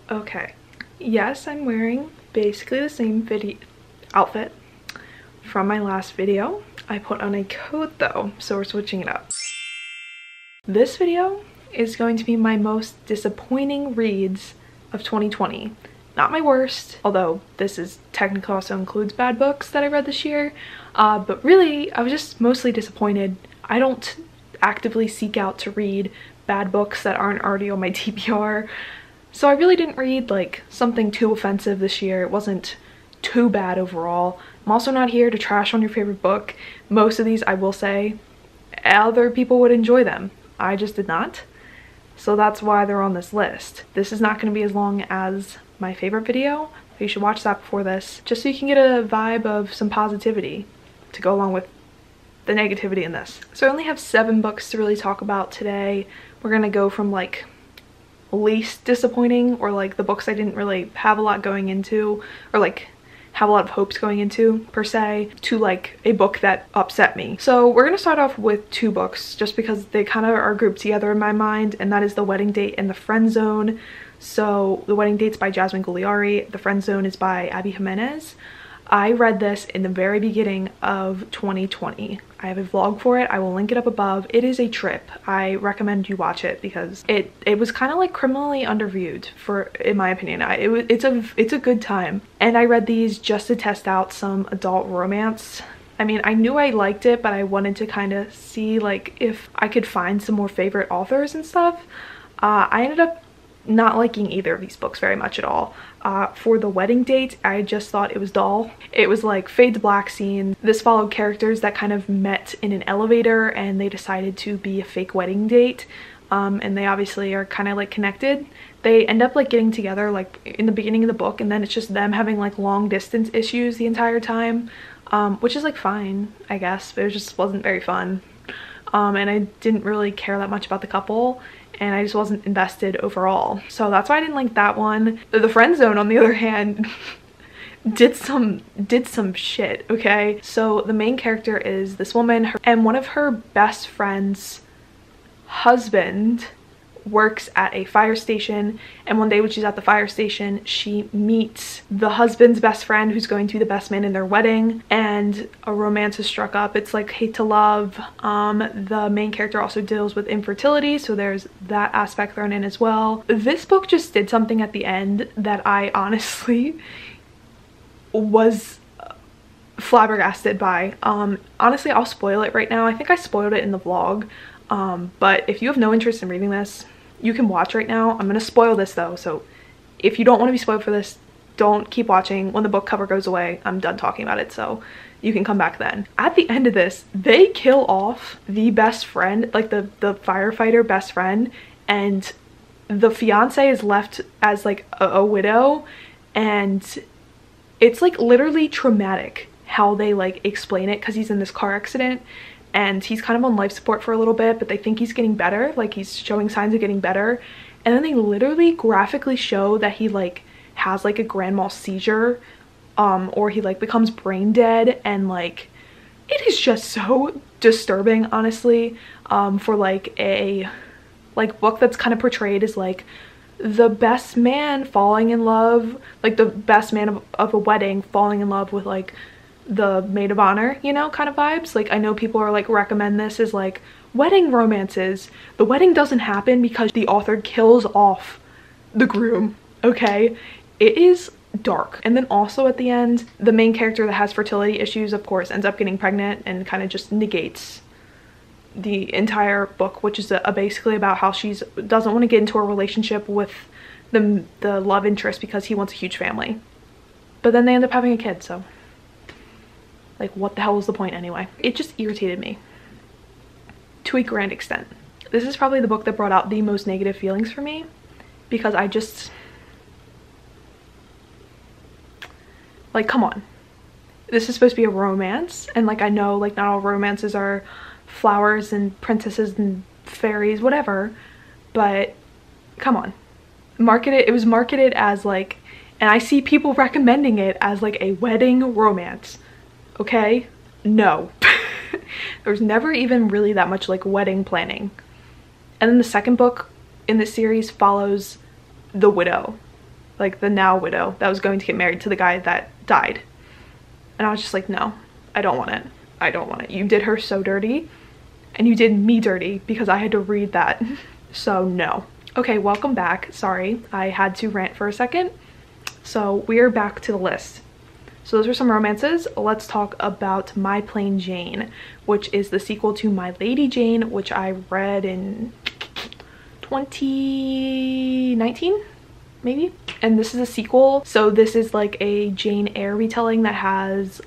Okay, yes, I'm wearing basically the same outfit from my last video. I put on a coat though, so we're switching it up. This video is going to be my most disappointing reads of 2020. Not my worst, although this is technically also includes bad books that I read this year, but really I was just mostly disappointed. I don't actively seek out to read bad books that aren't already on my TBR, so I really didn't read like something too offensive this year. It wasn't too bad overall. I'm also not here to trash on your favorite book. Most of these, I will say, other people would enjoy them. I just did not. So that's why they're on this list. This is not going to be as long as my favorite video. You should watch that before this, just so you can get a vibe of some positivity to go along with the negativity in this. So I only have 7 books to really talk about today. We're gonna go from like least disappointing, or like the books I didn't really have a lot going into, or like have a lot of hopes going into per se, to like a book that upset me. So we're gonna start off with 2 books just because they kind of are grouped together in my mind, and that is The Wedding Date and The Friend Zone. So The Wedding Date's by Jasmine Gugliari, The Friend Zone is by Abby Jimenez. I read this in the very beginning of 2020. I have a vlog for it. I will link it up above. It is a trip. I recommend you watch it because it was kind of like criminally underviewed, in my opinion. It's a good time. And I read these just to test out some adult romance. I mean, I knew I liked it, but I wanted to kind of see like if I could find some more favorite authors and stuff. I ended up not liking either of these books very much at all. For The Wedding Date, I just thought it was dull. It was like fade to black scene. This followed characters that kind of met in an elevator and they decided to be a fake wedding date. And they obviously are kind of like connected. They end up like getting together like in the beginning of the book, and then it's just them having like long distance issues the entire time, which is like fine, I guess, but it just wasn't very fun. And I didn't really care that much about the couple, and I just wasn't invested overall. So that's why I didn't like that one. The Friend Zone, on the other hand, did some shit, okay? So the main character is this woman, and one of her best friend's husband works at a fire station, and one day when she's at the fire station, she meets the husband's best friend, who's going to be the best man in their wedding, and a romance is struck up. It's like hate to love. The main character also deals with infertility, so there's that aspect thrown in as well. This book just did something at the end that I honestly was flabbergasted by. Honestly, I'll spoil it right now. I think I spoiled it in the vlog, but if you have no interest in reading this, you can watch right now. I'm gonna spoil this though, so if you don't want to be spoiled for this, don't keep watching. When the book cover goes away, I'm done talking about it, so you can come back then. At the end of this, they kill off the best friend, like the firefighter best friend, and the fiance is left as like a widow, and it's like literally traumatic how they like explain it, because he's in this car accident and he's kind of on life support for a little bit, but they think he's getting better, like he's showing signs of getting better, and then they literally graphically show that he like has like a grand mal seizure, or he like becomes brain dead, and like it is just so disturbing, honestly, for like a book that's kind of portrayed as like the best man falling in love, like the best man of a wedding falling in love with like the maid of honor, you know, kind of vibes. Like I know people are like recommend this as like wedding romances. The wedding doesn't happen because the author kills off the groom, okay? It is dark. And then also at the end, the main character that has fertility issues, of course, ends up getting pregnant and kind of just negates the entire book, which is basically about how she doesn't want to get into a relationship with the love interest because he wants a huge family. But then they end up having a kid, so like what the hell was the point anyway? It just irritated me to a grand extent. This is probably the book that brought out the most negative feelings for me, because I just, like, come on. This is supposed to be a romance, and like I know like not all romances are flowers and princesses and fairies, whatever, but come on. It was marketed as like, and I see people recommending it as like a wedding romance. Okay, no. There's never even really that much like wedding planning. And then the second book in this series follows the widow, like the now widow that was going to get married to the guy that died. And I was just like, no, I don't want it. I don't want it. You did her so dirty, and you did me dirty because I had to read that. So no. Okay, welcome back. Sorry, I had to rant for a second. So we're back to the list. So those are some romances. Let's talk about My Plain Jane, which is the sequel to My Lady Jane, which I read in 2019, maybe? And this is a sequel. So this is like a Jane Eyre retelling that has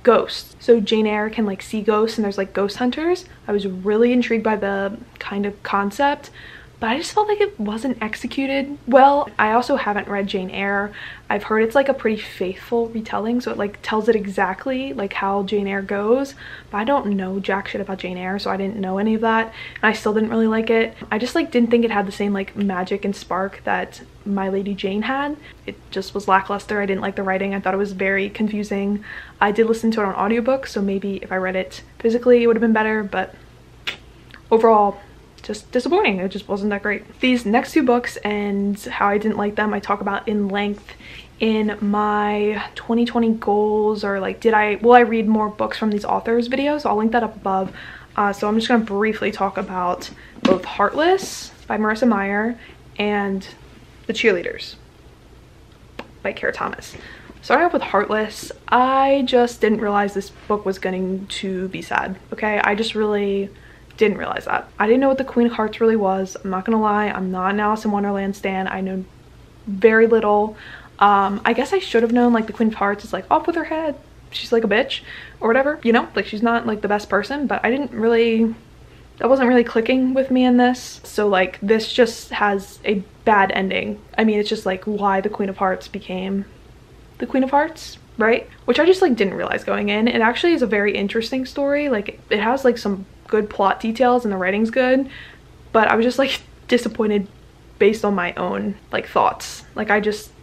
ghosts. So Jane Eyre can like see ghosts, and there's like ghost hunters. I was really intrigued by the kind of concept, but I just felt like it wasn't executed well. I also haven't read Jane Eyre. I've heard it's like a pretty faithful retelling, so it like tells it exactly like how Jane Eyre goes, but I don't know jack shit about Jane Eyre, so I didn't know any of that, and I still didn't really like it. I just like didn't think it had the same like magic and spark that My Lady Jane had. It just was lackluster. I didn't like the writing. I thought it was very confusing. I did listen to it on audiobook, so maybe if I read it physically it would have been better, but overall, just disappointing. It just wasn't that great. These next two books and how I didn't like them, I talk about in length in my 2020 goals, or like will I read more books from these authors videos. I'll link that up above. So I'm just going to briefly talk about both Heartless by Marissa Meyer and The Cheerleaders by Kara Thomas. Starting off with Heartless, I just didn't realize this book was going to be sad. Okay, I just really didn't realize that. I didn't know what the Queen of Hearts really was. I'm not gonna lie, I'm not an Alice in Wonderland stan. I know very little. I guess I should have known like the Queen of Hearts is like off with her head, she's like a bitch or whatever, you know, like she's not like the best person, but I didn't really, that wasn't really clicking with me in this. So like this just has a bad ending. I mean, it's just like why the Queen of Hearts became the Queen of Hearts, right? Which I just like didn't realize going in. It actually is a very interesting story. Like it has like some good plot details and the writing's good, but I was just like disappointed based on my own like thoughts. Like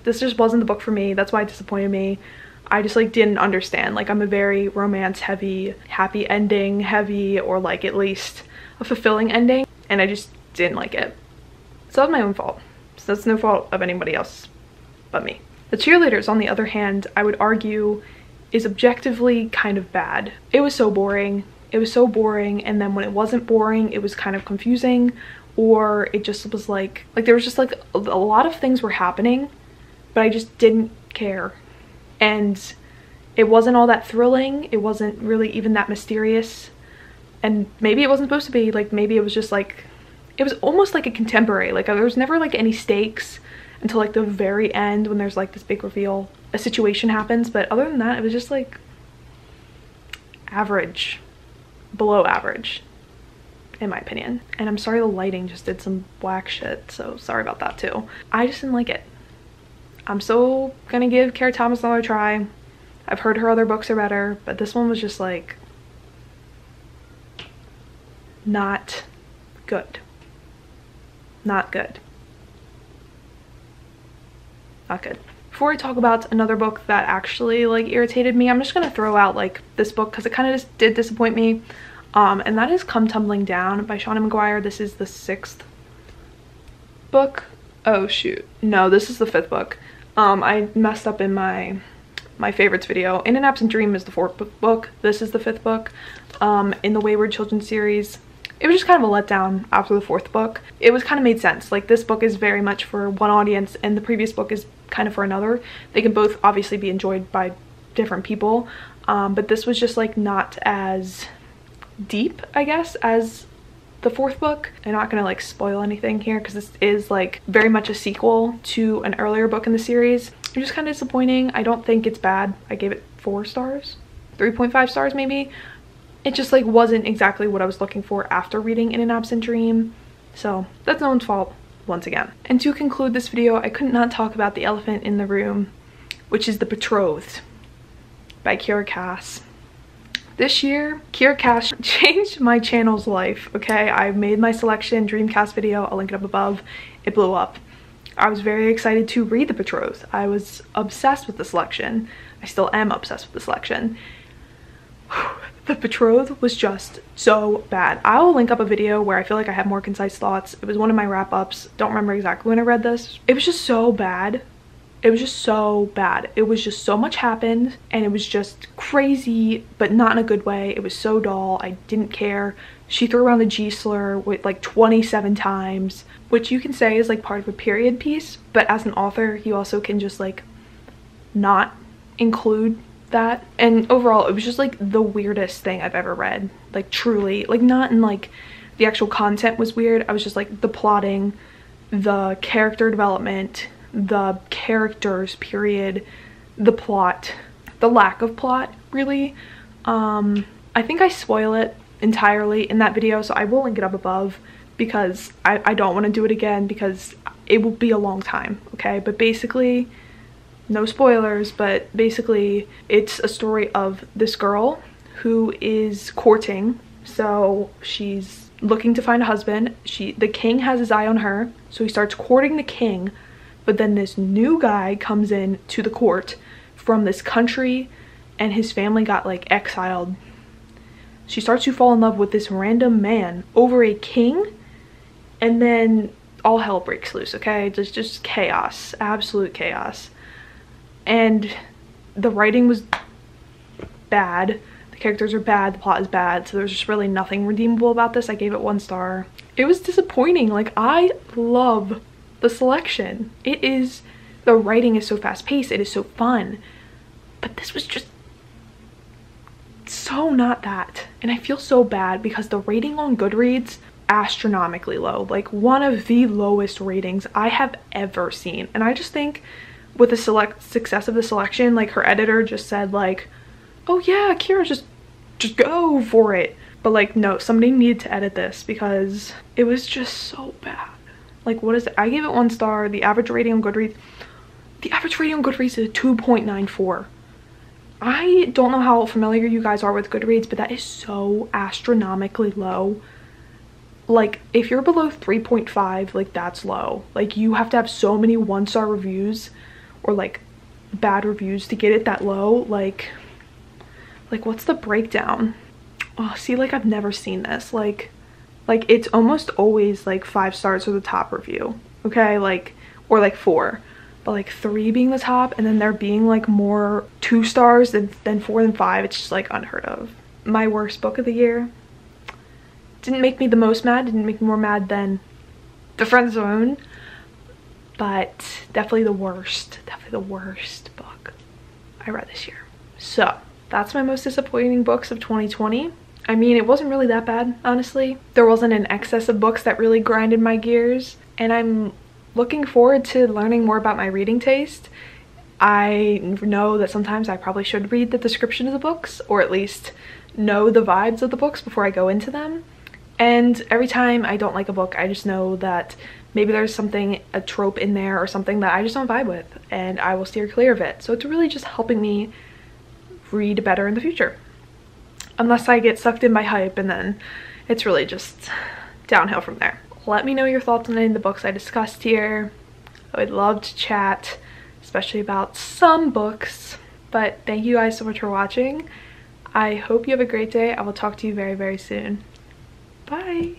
this just wasn't the book for me. That's why it disappointed me. I just like didn't understand. Like I'm a very romance heavy, happy ending heavy, or like at least a fulfilling ending, and I just didn't like it. So that's my own fault. So that's no fault of anybody else but me. The Cheerleaders, on the other hand, I would argue is objectively kind of bad. It was so boring. It was so boring, and then when it wasn't boring, it was kind of confusing, or it just was like there was just like a lot of things were happening, but I just didn't care. And it wasn't all that thrilling. It wasn't really even that mysterious. And maybe it wasn't supposed to be. Like maybe it was just like, it was almost like a contemporary. Like there was never like any stakes until like the very end when there's like this big reveal. A situation happens, but other than that, it was just like average. Below average, in my opinion. And I'm sorry the lighting just did some whack shit, so sorry about that too. I just didn't like it. I'm so gonna give Kara Thomas another try. I've heard her other books are better, but this one was just like not good. Not good. Not good. Before I talk about another book that actually like irritated me, I'm just gonna throw out like this book because it kind of just did disappoint me, and that is Come Tumbling Down by Shauna McGuire. This is the 6th book. Oh shoot, no, this is the 5th book. I messed up in my favorites video. In an Absent Dream is the 4th book. This is the 5th book. In the Wayward Children series, it was just kind of a letdown after the 4th book. It was kind of made sense. Like this book is very much for one audience, and the previous book is kind of for another. They can both obviously be enjoyed by different people, but this was just like not as deep, I guess, as the 4th book. I'm not gonna like spoil anything here because this is like very much a sequel to an earlier book in the series. It was just kind of disappointing. I don't think it's bad. I gave it 4 stars, 3.5 stars maybe. It just like wasn't exactly what I was looking for after reading In an Absent Dream, so that's no one's fault once again. And to conclude this video, I could not talk about the elephant in the room, which is The Betrothed by Kiera Cass. This year, Kiera Cass changed my channel's life, okay? I made my selection Dreamcast video, I'll link it up above. It blew up. I was very excited to read The Betrothed. I was obsessed with the selection. I still am obsessed with the selection. The Betrothed was just so bad. I will link up a video where I feel like I have more concise thoughts. It was one of my wrap-ups. Don't remember exactly when I read this. It was just so bad. It was just so bad. It was just so much happened and it was just crazy, but not in a good way. It was so dull. I didn't care. She threw around the G slur with like 27 times, which you can say is like part of a period piece, but as an author, you also can just like not include that. And overall, it was just like the weirdest thing I've ever read. Like truly, like not in like the actual content was weird. I was just like the plotting, the character development, the characters, period, the plot, the lack of plot, really. I think I spoil it entirely in that video, so I will link it up above because I don't want to do it again because it will be a long time, okay? But basically, no spoilers, but basically it's a story of this girl who is courting. So she's looking to find a husband. The king has his eye on her, so he starts courting the king. But then this new guy comes in to the court from this country and his family got like exiled. She starts to fall in love with this random man over a king, and then all hell breaks loose, okay? Just chaos, absolute chaos. And the writing was bad, the characters are bad, the plot is bad, so there's just really nothing redeemable about this. I gave it 1 star. It was disappointing. Like, I love the selection. The writing is so fast-paced, it is so fun, but this was just so not that. And I feel so bad because the rating on Goodreads, astronomically low, like one of the lowest ratings I have ever seen. And I just think with the success of the selection, like her editor just said like, oh yeah, Kira, just go for it. But like, no, somebody needed to edit this because it was just so bad. Like, what is it? I gave it 1 star. The average rating on Goodreads is a 2.94. I don't know how familiar you guys are with Goodreads, but that is so astronomically low. Like, if you're below 3.5, like, that's low. Like, you have to have so many 1-star reviews or like bad reviews to get it that low. Like what's the breakdown? Oh, see, like, I've never seen this. Like it's almost always like 5 stars for the top review, okay? Like, or like 4, but like 3 being the top, and then there being like more 2 stars than 4 and 5. It's just like unheard of. My worst book of the year didn't make me the most mad, didn't make me more mad than The Friend Zone, but definitely the worst book I read this year. So that's my most disappointing books of 2020. I mean, it wasn't really that bad, honestly. There wasn't an excess of books that really grinded my gears, and I'm looking forward to learning more about my reading taste. I know that sometimes I probably should read the description of the books, or at least know the vibes of the books before I go into them. And every time I don't like a book, I just know that maybe there's something, a trope in there or something that I just don't vibe with, and I will steer clear of it. So it's really just helping me read better in the future. Unless I get sucked in by hype, and then it's really just downhill from there. Let me know your thoughts on any of the books I discussed here. I would love to chat, especially about some books. But thank you guys so much for watching. I hope you have a great day. I will talk to you very, very soon. Bye!